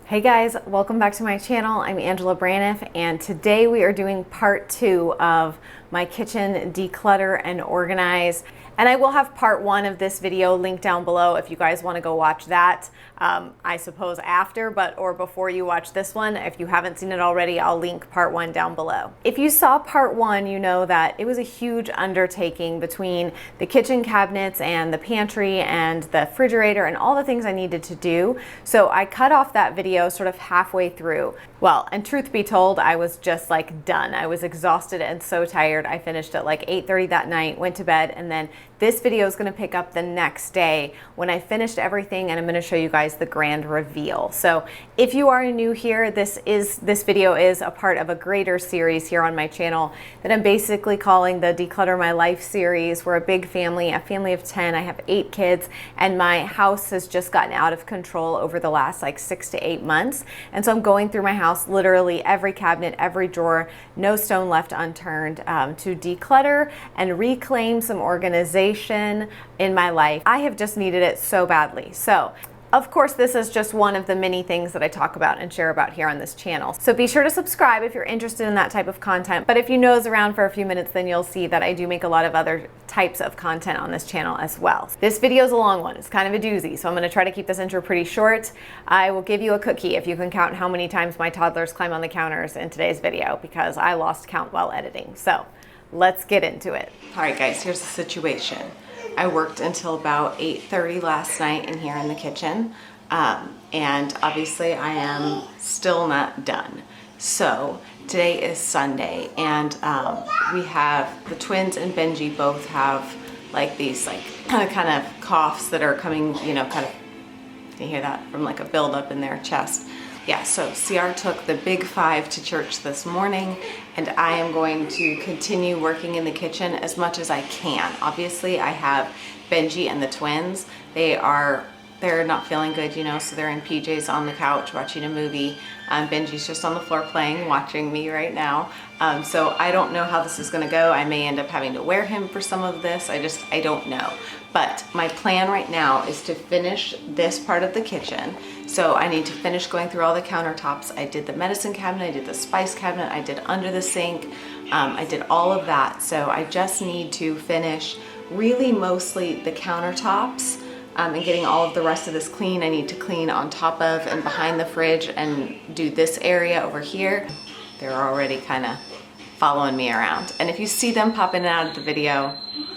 Hey guys, welcome back to my channel. I'm Angela Braniff, and today we are doing part 2 of my kitchen declutter and organize. And I will have part 1 of this video linked down below if you guys want to go watch that. I suppose after, or before you watch this one. If you haven't seen it already, I'll link part 1 down below. If you saw part 1, you know that it was a huge undertaking between the kitchen cabinets and the pantry and the refrigerator and all the things I needed to do. So I cut off that video sort of halfway through. Well, and truth be told, I was just like done. I was exhausted and so tired. I finished at like 8:30 that night, went to bed, and then this video is going to pick up the next day when I finished everything, and I'm going to show you guys the grand reveal. So if you are new here, this video is a part of a greater series here on my channel that I'm basically calling the Declutter My Life series. We're a big family, a family of 10. I have 8 kids, and my house has just gotten out of control over the last like 6 to 8 months. And so I'm going through my house, literally every cabinet, every drawer, no stone left unturned, to declutter and reclaim some organization in my life. I have just needed it so badly. So of course, this is just one of the many things that I talk about and share about here on this channel. So be sure to subscribe if you're interested in that type of content. But if you nose around for a few minutes, then you'll see that I do make a lot of other types of content on this channel as well. This video is a long one. It's kind of a doozy, so I'm going to try to keep this intro pretty short. I will give you a cookie if you can count how many times my toddlers climb on the counters in today's video, because I lost count while editing. So let's get into it. All right, guys, here's the situation. I worked until about 8:30 last night in here in the kitchen, and obviously I am still not done. So today is Sunday, and we have the twins and Benji both have like these kind of coughs that are coming, you know, kind of, can you hear that, from like a buildup in their chest. Yeah, so CR took the big 5 to church this morning, and I am going to continue working in the kitchen as much as I can. Obviously, I have Benji and the twins. They're not feeling good, you know, so they're in PJs on the couch watching a movie. Benji's just on the floor playing, watching me right now. So I don't know how this is gonna go. I may end up having to wear him for some of this. I don't know. But my plan right now is to finish this part of the kitchen. So I need to finish going through all the countertops. I did the medicine cabinet, I did the spice cabinet, I did under the sink, I did all of that. So I just need to finish really mostly the countertops, and getting all of the rest of this clean. I need to clean on top of and behind the fridge and do this area over here. They're already kind of following me around. And if you see them pop in and out of the video,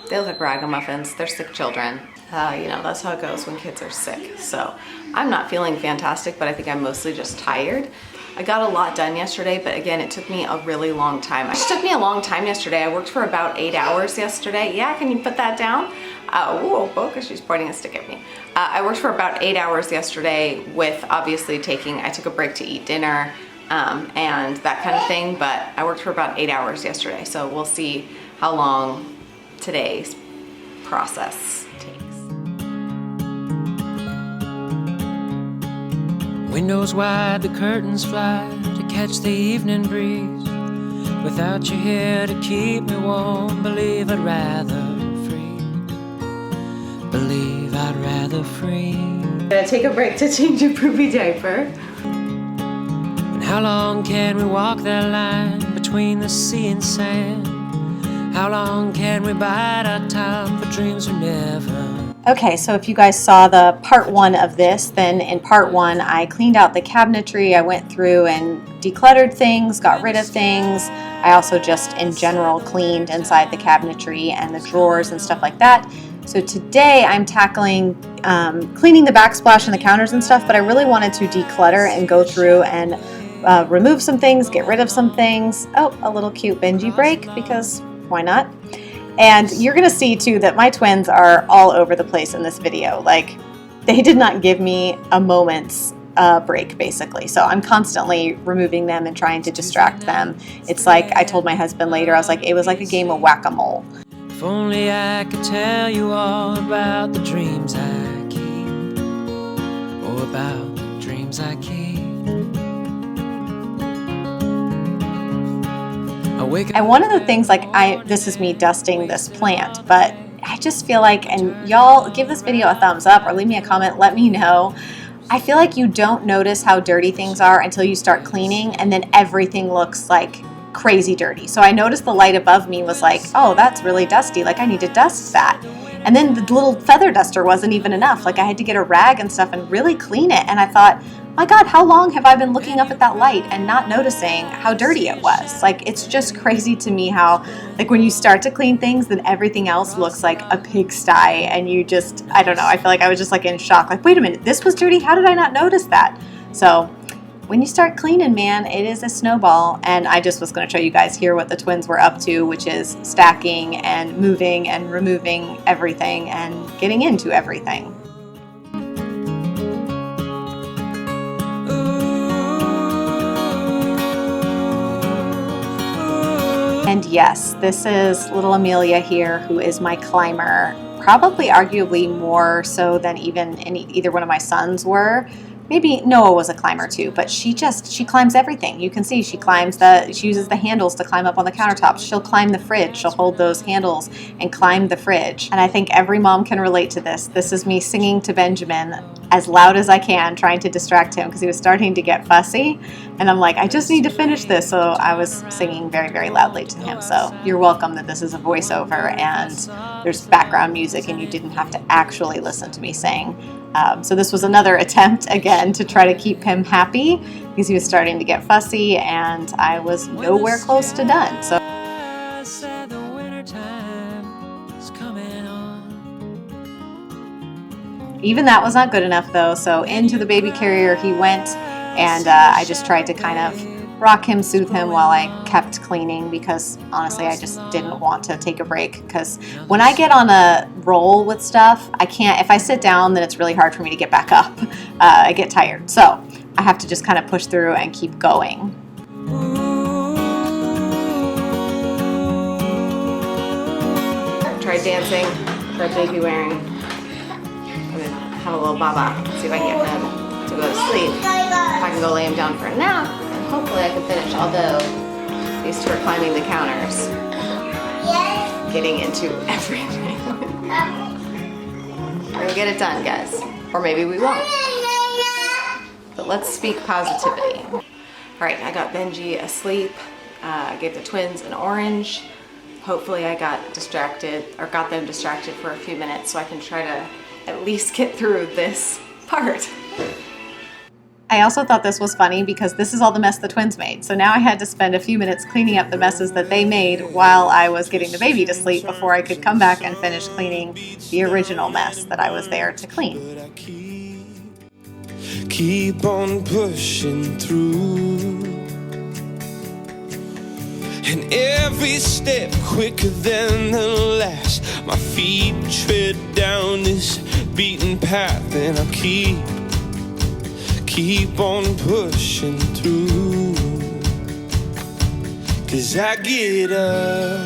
they look like ragamuffins. They're sick children. You know, that's how it goes when kids are sick. So I'm not feeling fantastic, but I think I'm mostly just tired. I got a lot done yesterday, but again, it took me a really long time. It just took me a long time yesterday. I worked for about 8 hours yesterday. Yeah, can you put that down? Ooh, Boca, she's pointing a stick at me. I worked for about 8 hours yesterday with obviously I took a break to eat dinner and that kind of thing, but I worked for about 8 hours yesterday. So we'll see how long today's process takes. Windows wide, the curtains fly to catch the evening breeze. Without you here to keep me warm, believe I'd rather freeze. I'm gonna take a break to change a poopy diaper. And how long can we walk that line between the sea and sand? How long can we bide our time for dreams we never? Okay, so if you guys saw the part 1 of this, then in part 1 I cleaned out the cabinetry. I went through and decluttered things, got rid of things. I also just in general cleaned inside the cabinetry and the drawers and stuff like that. So today I'm tackling cleaning the backsplash and the counters and stuff, but I really wanted to declutter and go through and remove some things, get rid of some things. Oh, a little cute Benji break, because why not? And you're gonna see too that my twins are all over the place in this video. Like, they did not give me a moment's break, basically. So I'm constantly removing them and trying to distract them. It's like, I told my husband later, I was like, it was like a game of whack-a-mole. If only I could tell you all about the dreams I keep, or about the dreams I keep. And one of the things, this is me dusting this plant, but I just feel like, and y'all give this video a thumbs up or leave me a comment, let me know. I feel like you don't notice how dirty things are until you start cleaning, and then everything looks like crazy dirty. So I noticed the light above me was like, oh, that's really dusty. Like I need to dust that. And then the little feather duster wasn't even enough. Like I had to get a rag and stuff and really clean it. And I thought, my God, how long have I been looking up at that light and not noticing how dirty it was? Like, it's just crazy to me how, like, when you start to clean things, then everything else looks like a pigsty, and you just, I don't know, I feel like I was just like in shock. Like, wait a minute, this was dirty? How did I not notice that? So when you start cleaning, man, it is a snowball. And I just was going to show you guys here what the twins were up to, which is stacking and moving and removing everything and getting into everything. And yes, this is little Amelia here, who is my climber, probably arguably more so than even either one of my sons were. Maybe Noah was a climber too, but she climbs everything. You can see she uses the handles to climb up on the countertops. She'll climb the fridge. She'll hold those handles and climb the fridge. And I think every mom can relate to this. This is me singing to Benjamin as loud as I can, trying to distract him because he was starting to get fussy. And I'm like, I just need to finish this. So I was singing very, very loudly to him. So you're welcome that this is a voiceover and there's background music and you didn't have to actually listen to me sing. So this was another attempt again to try to keep him happy because he was starting to get fussy and I was nowhere close to done. So even that was not good enough though. So into the baby carrier he went, and I just tried to kind of rock him, soothe him while I kept cleaning because honestly I just didn't want to take a break, because when I get on a roll with stuff, I can't, if I sit down then it's really hard for me to get back up. I get tired, so I have to just kind of push through and keep going. Tried dancing, tried baby wearing. I'm gonna have a little baba, see if I can get him to go to sleep. If I can go lay him down for a nap, and hopefully I can finish, although these two are climbing the counters, getting into everything. We're gonna get it done, guys. Or maybe we won't. But let's speak positivity. All right, I got Benji asleep. I gave the twins an orange. Hopefully I got them distracted for a few minutes so I can try to at least get through this part. I also thought this was funny because this is all the mess the twins made. So now I had to spend a few minutes cleaning up the messes that they made while I was getting the baby to sleep before I could come back and finish cleaning the original mess that I was there to clean. Keep on pushing through, and every step quicker than the last. My feet tread down this beaten path, and I'll keep on pushing through. 'Cause I get up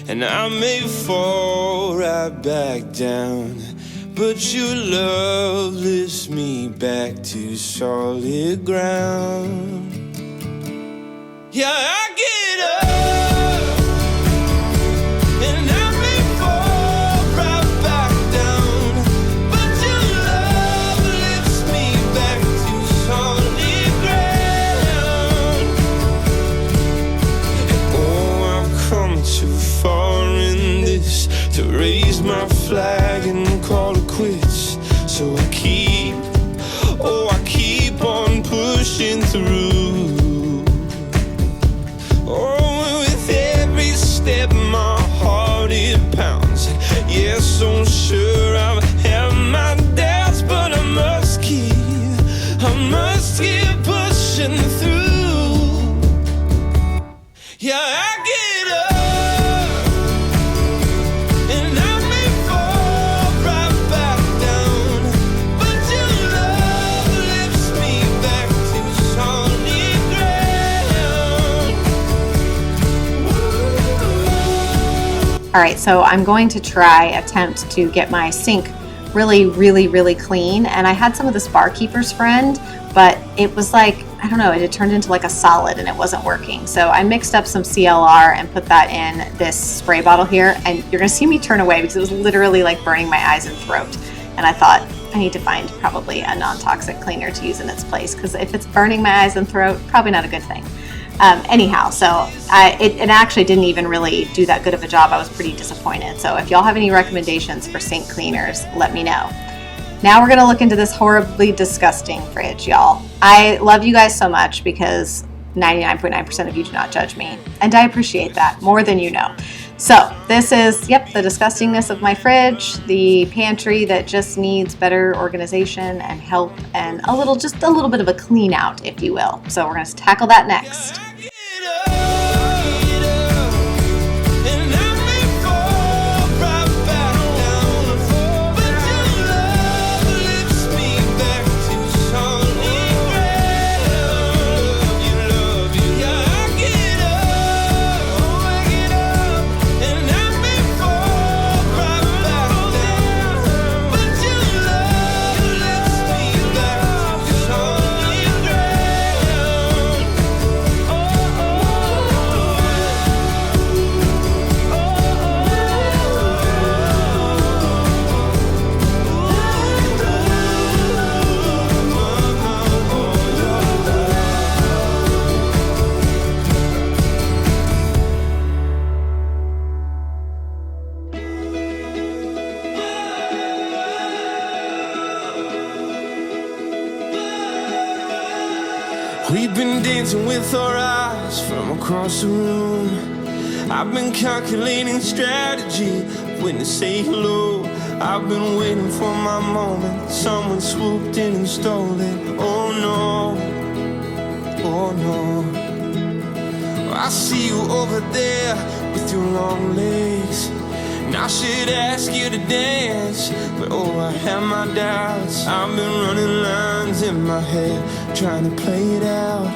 and I may fall right back down, but your love lifts me back to solid ground. Yeah, I get up and I may fall right back down, but your love lifts me back to solid ground. Oh, I've come too far in this to raise my flag and call it quits. So I keep on pushing through. Oh, with every step my heart it pounds. Yes, so sure I have my doubts, but I must keep pushing through. Yeah, I get up and I may fall right back down, but your love lifts me back to solid ground. All right, so I'm going to attempt to get my sink really clean. And I had some of this Barkeeper's Friend, but it was like, I don't know, it had turned into like a solid and it wasn't working. So I mixed up some CLR and put that in this spray bottle here. And you're gonna see me turn away because it was literally like burning my eyes and throat. And I thought, I need to find probably a non-toxic cleaner to use in its place, because if it's burning my eyes and throat, probably not a good thing. Anyhow, so it actually didn't even really do that good of a job. I was pretty disappointed. So if y'all have any recommendations for sink cleaners, let me know. Now we're gonna look into this horribly disgusting fridge, y'all. I love you guys so much because 99.9% of you do not judge me, and I appreciate that more than you know. So this is, yep, the disgustingness of my fridge, the pantry that just needs better organization and help, and just a little bit of a clean out, if you will. So we're gonna tackle that next. We've been dancing with our eyes from across the room. I've been calculating strategy when to say hello. I've been waiting for my moment. Someone swooped in and stole it. Oh no, oh no. I see you over there with your long legs. And I should ask you to dance, but oh, I have my doubts. I've been running lines in my head, trying to play it out,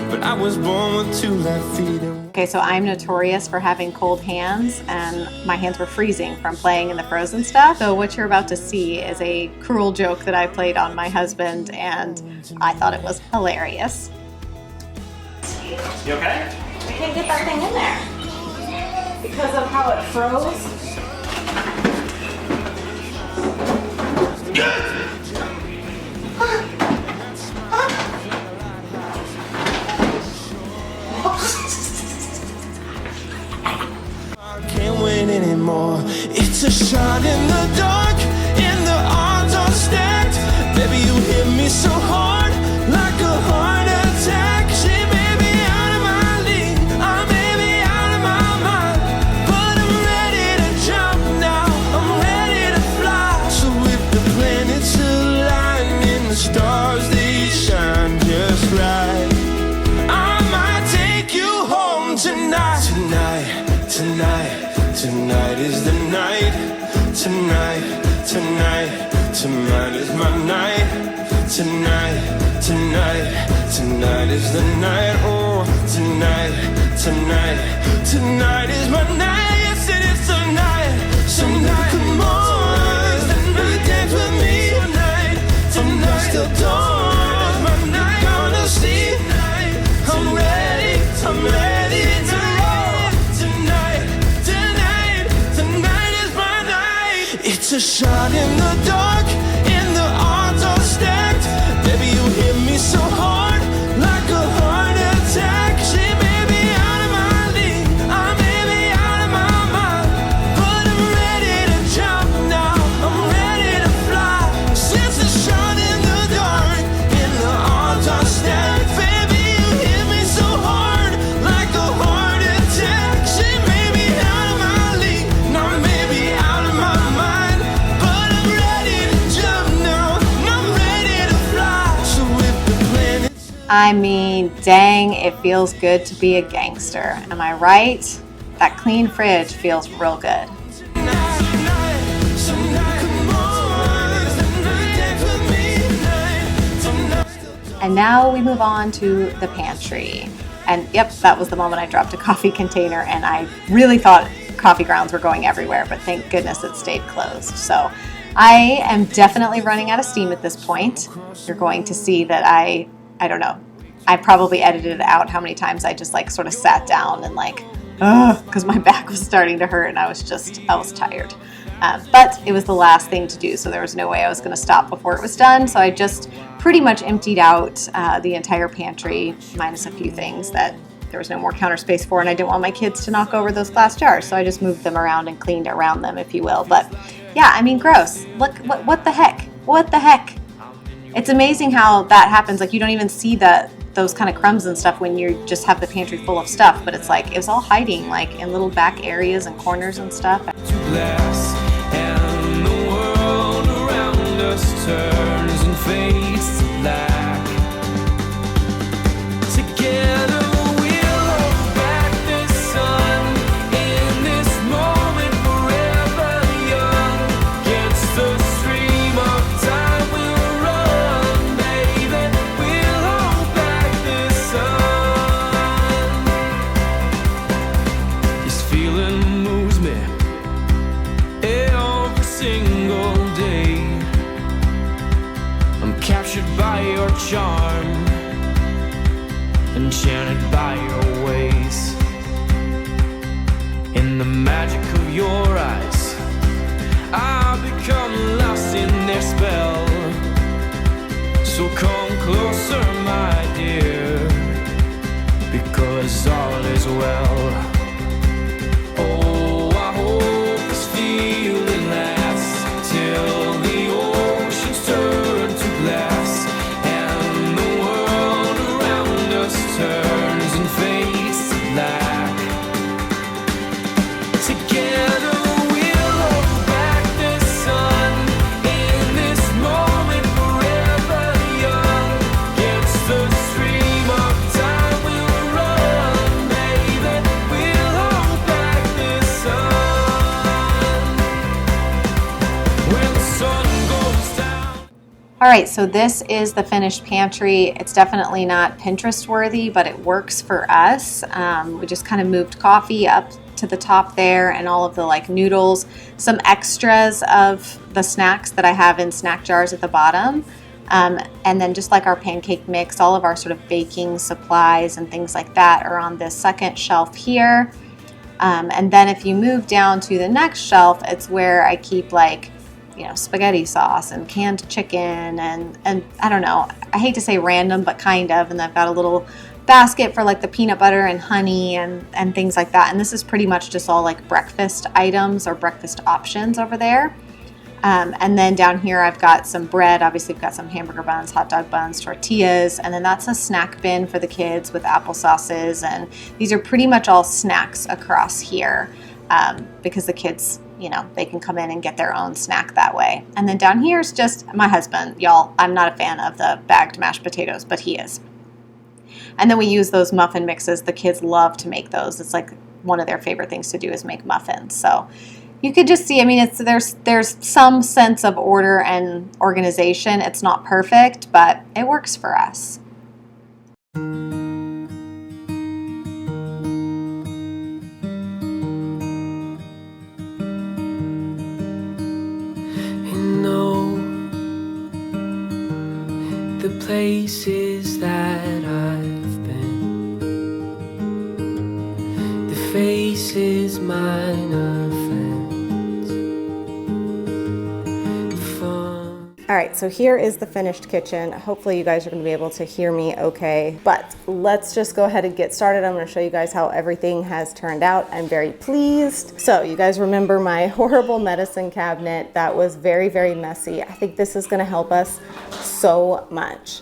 but I was born with 2 left feet. Okay, so I'm notorious for having cold hands, and my hands were freezing from playing in the Frozen stuff. So what you're about to see is a cruel joke that I played on my husband, and I thought it was hilarious. You okay? I can't get that thing in there because of how it froze. Anymore. It's a shot in the dark, and the odds are stacked. Baby, you hit me so hard, like a heart attack. She may be out of my league, I may be out of my mind, but I'm ready to jump now, I'm ready to fly. So if the planets align and the stars they shine just right, I might take you home tonight. Tonight is the night. Tonight is my night. Tonight is the night. Oh, tonight is my night. Yes, it is tonight. So now come on, dance with me tonight. Still dawn, my night. Gonna see. I'm ready to roll tonight. Tonight is my night. It's a shot in the dark, and the odds are stacked. Baby, you hit me so hard, like a heart attack. She may be out of my league, I may be out of my mind, but I'm ready to jump now, I'm ready to fly. Since the shot in the dark, and the odds are stacked. Baby, you hit me so hard, like a heart attack. She may be out of my league, I may be out of my mind, but I'm ready to jump now, I'm ready to fly. So if the planets I mean, dang, it feels good to be a gangster. Am I right? That clean fridge feels real good. And now we move on to the pantry. And yep, that was the moment I dropped a coffee container, and I really thought coffee grounds were going everywhere, but thank goodness it stayed closed. So I am definitely running out of steam at this point. You're going to see that I don't know, I probably edited out how many times I just like sort of sat down and like because my back was starting to hurt and I was tired. But it was the last thing to do, so there was no way I was going to stop before it was done. So I just pretty much emptied out the entire pantry, minus a few things that there was no more counter space for, and I didn't want my kids to knock over those glass jars, so I just moved them around and cleaned around them, if you will. But yeah, I mean, gross. Look, what the heck? What the heck? It's amazing how that happens. Like, you don't even see those kind of crumbs and stuff when you just have the pantry full of stuff, but it's like it was all hiding like in little back areas and corners and stuff. Glass and the world around us turns and fades to black. Together we'll hold back the sun in this moment forever young. Against the stream of time we'll run, baby. We'll hold back the sun. This feeling moves me every single day. I'm captured by your charm, enchanted by your ways. In the magic of your eyes, I've become lost in their spell. So come closer, my dear, because all is well. Oh, I hope this feeling lasts till the oceans turn to glass and the world around us turns and fades to black. Together we'll hold back the sun in this moment forever young. Against the stream of time we'll run, baby. We'll hold back the sun when the sun goes down. All right, so this is the finished pantry. It's definitely not Pinterest worthy, but it works for us. We just kind of moved coffee up to the top there and all of the like noodles, some extras of the snacks that I have in snack jars at the bottom. And then just like our pancake mix, all of our sort of baking supplies and things like that are on this second shelf here. And then if you move down to the next shelf, it's where I keep like, you know, spaghetti sauce and canned chicken and I don't know, I hate to say random, but kind of. And I've got a little basket for like the peanut butter and honey and things like that. And this is pretty much just all like breakfast items or breakfast options over there. And then down here I've got some bread. Obviously I've got some hamburger buns, hot dog buns, tortillas, and then that's a snack bin for the kids with applesauces. And these are pretty much all snacks across here because the kids, you know, they can come in and get their own snack that way. And then down here is just my husband. Y'all, I'm not a fan of the bagged mashed potatoes, but he is. And then we use those muffin mixes. The kids love to make those. It's like one of their favorite things to do is make muffins. So you could just see, I mean, there's some sense of order and organization. It's not perfect, but it works for us. The places that I've been, the faces mine offense, fun. All right, so here is the finished kitchen. Hopefully you guys are going to be able to hear me okay, but let's just go ahead and get started. I'm going to show you guys how everything has turned out. I'm very pleased. So you guys remember my horrible medicine cabinet that was very, very messy. I think this is going to help us so much.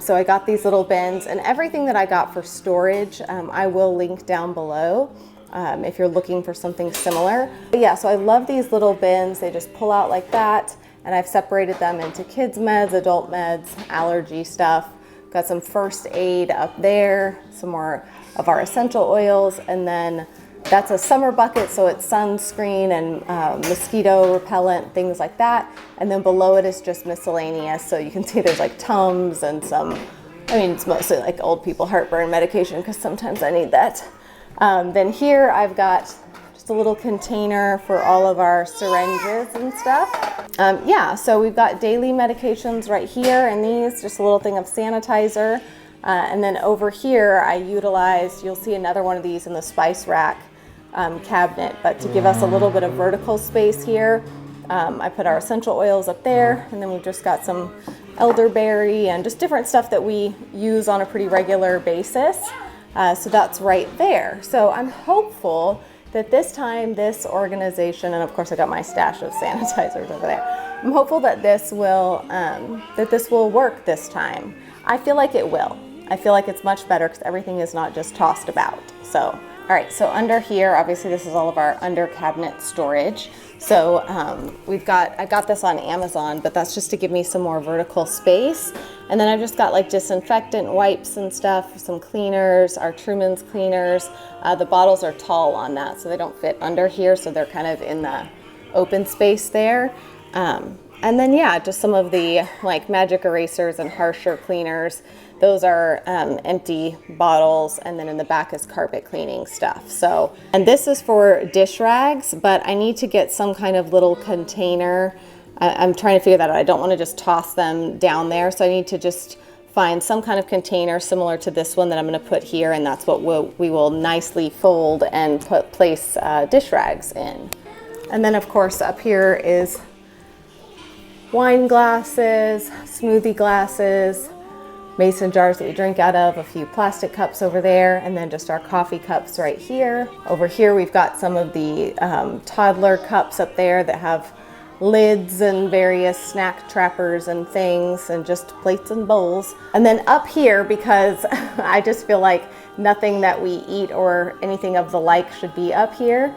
So I got these little bins, and everything that I got for storage, I will link down below if you're looking for something similar. But yeah, so I love these little bins. They just pull out like that, and I've separated them into kids meds, adult meds, allergy stuff. Got some first aid up there, some more of our essential oils, and then that's a summer bucket, so it's sunscreen and mosquito repellent, things like that. And then below it is just miscellaneous, so you can see there's like Tums and some, I mean, it's mostly like old people heartburn medication because sometimes I need that. Then here I've got just a little container for all of our syringes and stuff. Yeah, so we've got daily medications right here, and these, just a little thing of sanitizer. And then over here, I utilized, you'll see another one of these in the spice rack cabinet, but to give us a little bit of vertical space here, I put our essential oils up there, and then we've just got some elderberry and just different stuff that we use on a pretty regular basis. So that's right there. So I'm hopeful that this time this organization, and of course I got my stash of sanitizers over there, I'm hopeful that this will work this time. I feel like it will. I feel like it's much better because everything is not just tossed about. So, all right, so under here, obviously this is all of our under cabinet storage. So I got this on Amazon, but that's just to give me some more vertical space. And then I've just got like disinfectant wipes and stuff, some cleaners, our Truman's cleaners. The bottles are tall on that, so they don't fit under here, so they're kind of in the open space there. And then yeah, just some of the like magic erasers and harsher cleaners. Those are empty bottles, and then in the back is carpet cleaning stuff. So, and this is for dish rags, but I need to get some kind of little container. I'm trying to figure that out. I don't want to just toss them down there, so I need to just find some kind of container similar to this one that I'm going to put here, and that's what we will nicely fold and place dish rags in. And then of course up here is wine glasses, smoothie glasses, mason jars that we drink out of, a few plastic cups over there, and then just our coffee cups right here. Over here we've got some of the toddler cups up there that have lids and various snack trappers and things, and just plates and bowls. And then up here, because I just feel like nothing that we eat or anything of the like should be up here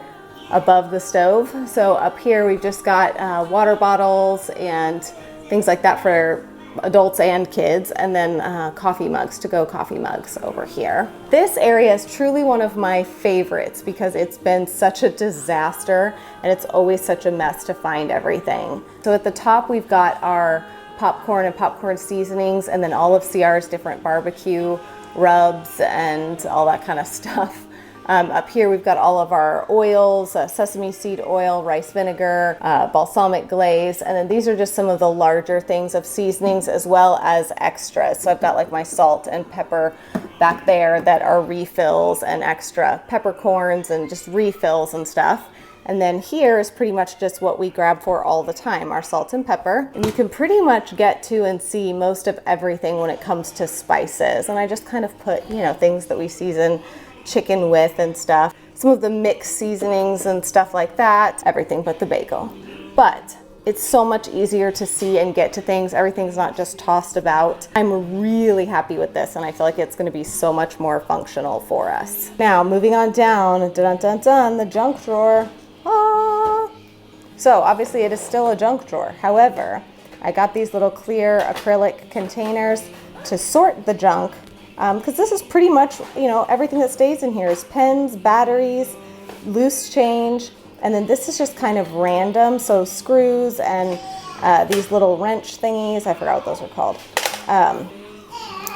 above the stove. So up here we've just got water bottles and things like that for adults and kids, and then coffee mugs, to-go coffee mugs over here. This area is truly one of my favorites because it's been such a disaster and it's always such a mess to find everything. So at the top we've got our popcorn and popcorn seasonings, and then all of CR's different barbecue rubs and all that kind of stuff. Up here we've got all of our oils, sesame seed oil, rice vinegar, balsamic glaze, and then these are just some of the larger things of seasonings as well as extras. So I've got like my salt and pepper back there that are refills and extra peppercorns and just refills and stuff. And then here is pretty much just what we grab for all the time, our salt and pepper. And you can pretty much get to and see most of everything when it comes to spices. And I just kind of put, you know, things that we season chicken with and stuff. Some of the mixed seasonings and stuff like that, everything but the bagel. But it's so much easier to see and get to things. Everything's not just tossed about. I'm really happy with this, and I feel like it's going to be so much more functional for us. Now, moving on down, dun dun dun, the junk drawer. Ah. So obviously it is still a junk drawer. However, I got these little clear acrylic containers to sort the junk, because this is pretty much, you know, everything that stays in here is pens, batteries, loose change, and then this is just kind of random, so screws and these little wrench thingies, I forgot what those are called,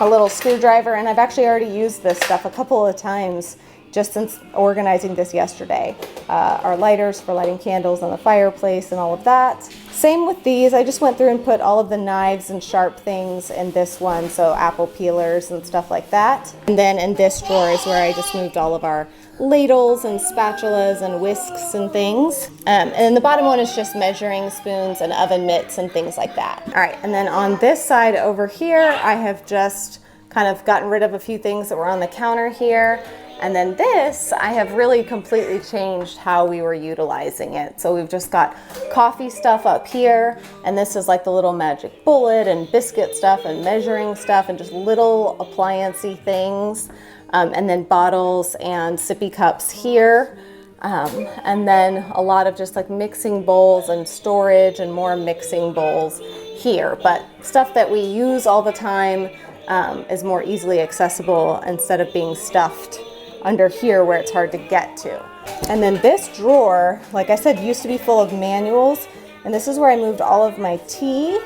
a little screwdriver, and I've actually already used this stuff a couple of times just since organizing this yesterday. Our lighters for lighting candles on the fireplace and all of that. Same with these, I just went through and put all of the knives and sharp things in this one, so apple peelers and stuff like that. And then in this drawer is where I just moved all of our ladles and spatulas and whisks and things. And then the bottom one is just measuring spoons and oven mitts and things like that. All right, and then on this side over here, I have just kind of gotten rid of a few things that were on the counter here. And then this, I have really completely changed how we were utilizing it. So we've just got coffee stuff up here, and this is like the little magic bullet and biscuit stuff and measuring stuff and just little appliance-y things. And then bottles and sippy cups here. And then a lot of just like mixing bowls and storage and more mixing bowls here. But stuff that we use all the time is more easily accessible instead of being stuffed under here where it's hard to get to. And then this drawer, like I said, used to be full of manuals, and this is where I moved all of my tea,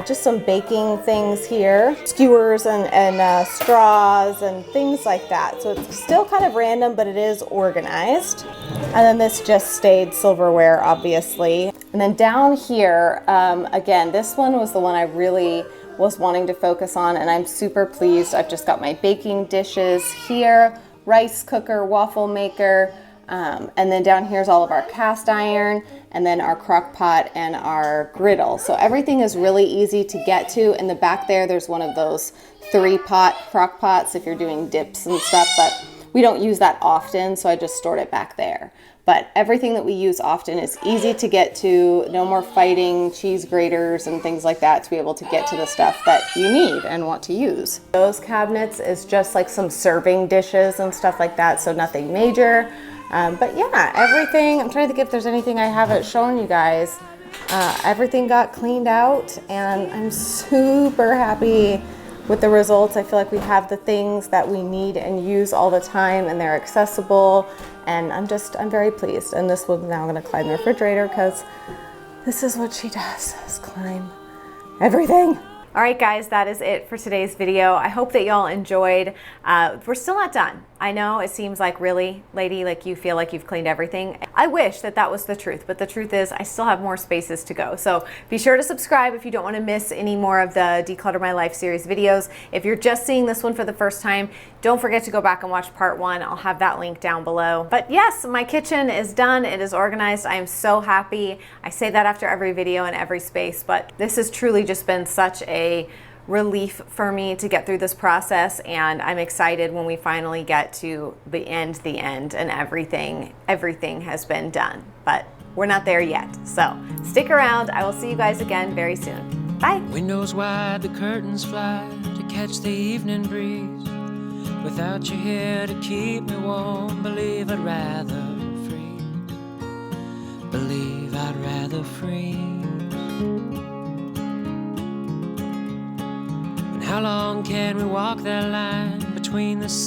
just some baking things here, skewers and straws and things like that. So it's still kind of random, but it is organized. And then this just stayed silverware, obviously. And then down here, again, this one was the one I really was wanting to focus on, and I'm super pleased. I've just got my baking dishes here, rice cooker, waffle maker, and then down here's all of our cast iron, and then our crock pot and our griddle. So everything is really easy to get to. In the back there's one of those 3-pot crock pots if you're doing dips and stuff, but we don't use that often, so I just stored it back there. But everything that we use often is easy to get to. No more fighting cheese graters and things like that to be able to get to the stuff that you need and want to use. Those cabinets is just like some serving dishes and stuff like that, so nothing major. But yeah, everything, I'm trying to think if there's anything I haven't shown you guys. Everything got cleaned out, and I'm super happy with the results. I feel like we have the things that we need and use all the time, and they're accessible, and I'm very pleased. And this one's now gonna climb the refrigerator because this is what she does, is climb everything. All right, guys, that is it for today's video. I hope that y'all enjoyed. We're still not done. I know it seems like, really, lady, like you feel like you've cleaned everything. I wish that that was the truth, but the truth is I still have more spaces to go. So be sure to subscribe if you don't want to miss any more of the Declutter My Life series videos. If you're just seeing this one for the first time, don't forget to go back and watch part 1. I'll have that link down below. But yes, my kitchen is done. It is organized. I am so happy. I say that after every video and every space, but this has truly just been such a relief for me to get through this process, and I'm excited when we finally get to the end, and everything has been done, but we're not there yet. So stick around. I will see you guys again very soon. Bye. Windows wide, the curtains fly to catch the evening breeze. Without you here to keep me warm, believe I'd rather freeze. Believe I'd rather freeze. How long can we walk that line between the